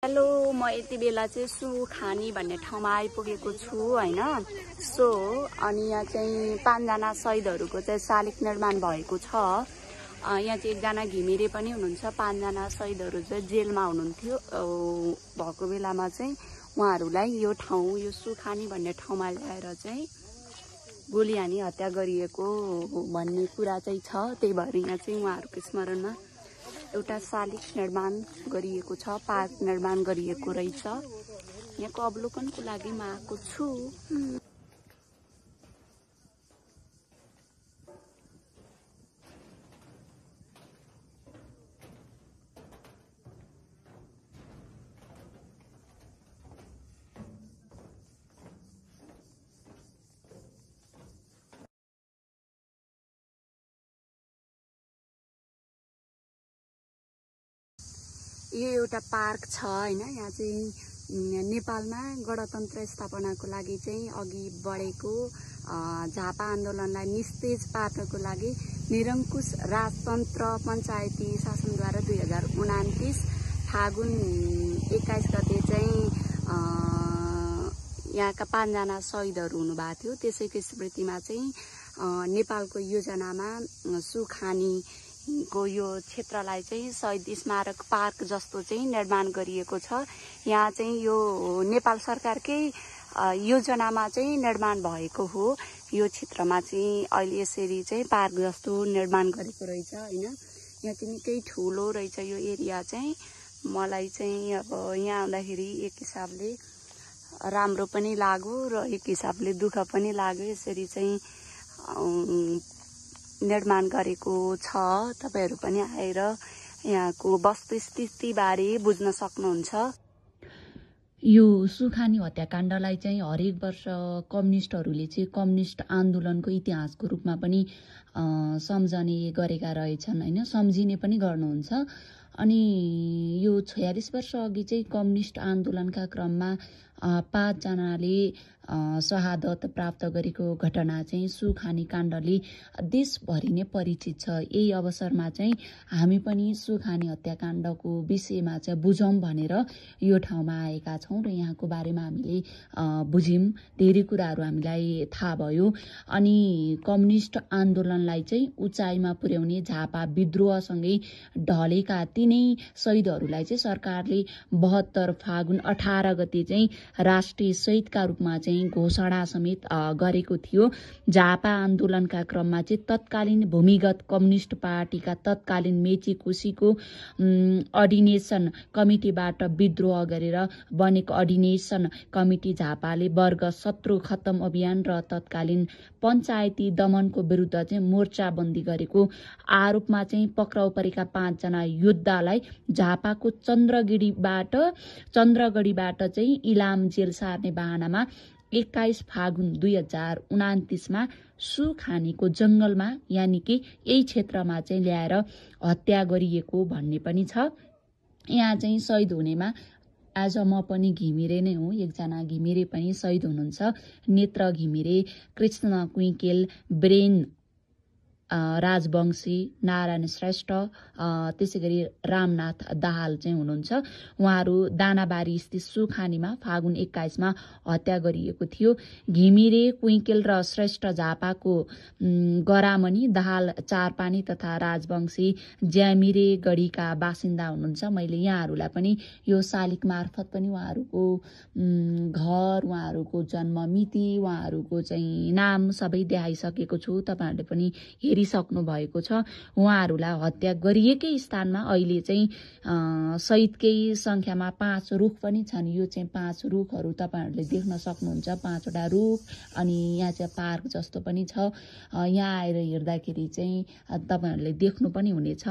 Hello, म यति बेला चाहिँ सुखानी भन्ने ठाउँमा आइपुगेको छु हैन। सो अनि यहाँ चाहिँ 5 जना शहीदहरुको चाहिँ शालिग निर्माण भएको छ। यहाँ चाहिँ एकजना घिमिरे पनि हुनुहुन्छ। 5 जना शहीदहरु चाहिँ जेलमा हुनुहुन्थ्यो भएको बेलामा चाहिँ उहाँहरुलाई यो ठाउँ यो सुखानी भन्ने ठाउँमा ल्याएर चाहिँ गोली हानी हत्या गरिएको भन्ने कुरा चाहिँ छ। त्यही भएर यहाँ चाहिँ उहाँहरुको स्मरणमा एउटा शालिग निर्माण गरिएको छ, पार्क निर्माण गरिएको रहेछ। यहाँको अवलोकनको लागि म आएको छु। यो एउटा पार्क छ हैन। यहाँ चाहिँ नेपालमा गणतन्त्र स्थापनाको लागि चाहिँ अघि बढेको झापा आन्दोलनलाई निस्तेज पार्नको लागि निरङ्कुश राजतन्त्र पञ्चायती शासनद्वारा 2029 फागुन 21 गते चाहिँ यहाँका 5 जना शहीदहरु हुनुभएको थियो। त्यसैको स्मृतिमा चाहिँ नेपालको योजनामा सुखानी को यो क्षेत्रलाई चाहिँ शहीद स्मारक पार्क जस्तो चाहिँ निर्माण गरिएको छ। यहाँ चाहिँ यो नेपाल सरकारकै योजनामा चाहिँ निर्माण भएको हो। यो क्षेत्रमा चाहिँ अहिले यसरी चाहिँ पार्क जस्तो निर्माण गरेको रहेछ हैन। यहाँ चाहिँ निकै ठुलो रहेछ यो एरिया चाहिँ। मलाई चाहिँ अब यहाँ आउँदाखेरि एक हिसाबले राम्रो पनि लाग्यो र एक हिसाबले दुःख पनि लाग्यो। यसरी चाहिँ निर्माण गरेको छ। तपाईहरु पनि आएर यहाँको वस्तुस्थिति बारे बुझ्न सक्नुहुन्छ। यो सुखानी हत्याकाण्डलाई चाहिँ हरेक वर्ष कम्युनिस्टहरूले चाहिँ कम्युनिस्ट आन्दोलनको इतिहासको रूपमा पनि सम्झने गरेका रहेछन् हैन, सम्झिने पनि गर्नुहुन्छ। अनि यो 46 वर्ष अघि चाहिँ कम्युनिस्ट आन्दोलनका क्रममा 5 जनाले शहादत प्राप्त गरेको घटना चाहिँ सुखानी काण्डले देशभरि नै परिचित छ। यही अवसरमा चाहिँ हामी पनि सुखानी हत्याकाण्डको विषयमा चाहिँ बुझौं भनेर यो ठाउँमा आएका छौं र यहाँको बारेमा हामीले बुझ्यौं। धेरै कुराहरू हामीलाई थाहा भयो। अनि कम्युनिस्ट आन्दोलनलाई चाहिँ उचाइमा पुर्याउने झापा विद्रोहसँगै ढलेका तीनै शहीदहरूलाई चाहिँ सरकारले 72 फागुन 18 गते चाहिँ राष्ट्रिय शहीदका रूपमा चाहिँ घोषणा समेत गरेको थियो। झापा आन्दोलनका क्रममा चाहिँ तत्कालीन भूमिगत कम्युनिस्ट पार्टीका तत्कालीन मेची कोशीको अर्डिनेसन कमिटीबाट विद्रोह गरेर बनेको अर्डिनेसन कमिटी झापाले वर्ग 17 खत्तम अभियान र तत्कालीन पञ्चायती दमनको विरुद्ध चाहिँ मोर्चाबन्दी गरेको आरोपमा चाहिँ पक्राउ परेका 5 जना योद्धालाई झापाको चन्द्रगढीबाट चाहिँ इलाम जेल सार्ने बहानामा 21 फागुन 2029 मा सुखानीको जंगलमा यानि कि यही क्षेत्रमा चाहिँ ल्याएर हत्या गरिएको भन्ने पनि छ। यहाँ चाहिँ शहीद हुनेमा आज म पनि घिमिरे नै हुँ। एकजना घिमिरे पनि शहीद हुनुहुन्छ। नेत्र घिमिरे, कृष्ण कुइकेल, ब्रेन राजवंशी, नारायण श्रेष्ठ, त्यसैगरी रामनाथ दाहाल चाहिँ हुनुहुन्छ। उहाँहरू दानाबारी स्थित सुखानीमा फागुन 21 मा हत्या गरिएको थियो। घिमिरे, कुइकेल र श्रेष्ठ झापाको गरामनी, दाहाल चारपानी तथा राजवंशी ज्यामिरे गढीका बासिन्दा हुनुहुन्छ। मैले यहाँहरूलाई पनि यो शालिग मार्फत पनि उहाँहरूको घर, उहाँहरूको जन्म मिति, उहाँहरूको चाहिँ नाम सबै देखाइसकेको छु। तपाईहरुले पनि हेरिसक्नु भएको छ। उहाँहरूलाई हत्या गरिएकै स्थानमा अहिले चाहिँ शहीदकै संख्यामा 5 रुख पनि छन्। यो चाहिँ 5 रुखहरू तपाईहरुले देख्न सक्नुहुन्छ। 5 वटा रुख अनि यहाँ चाहिँ पार्क जस्तो पनि छ। यहाँ आएर हेर्दाखेरि चाहिँ तपाईहरुले देख्नु पनि हुनेछ।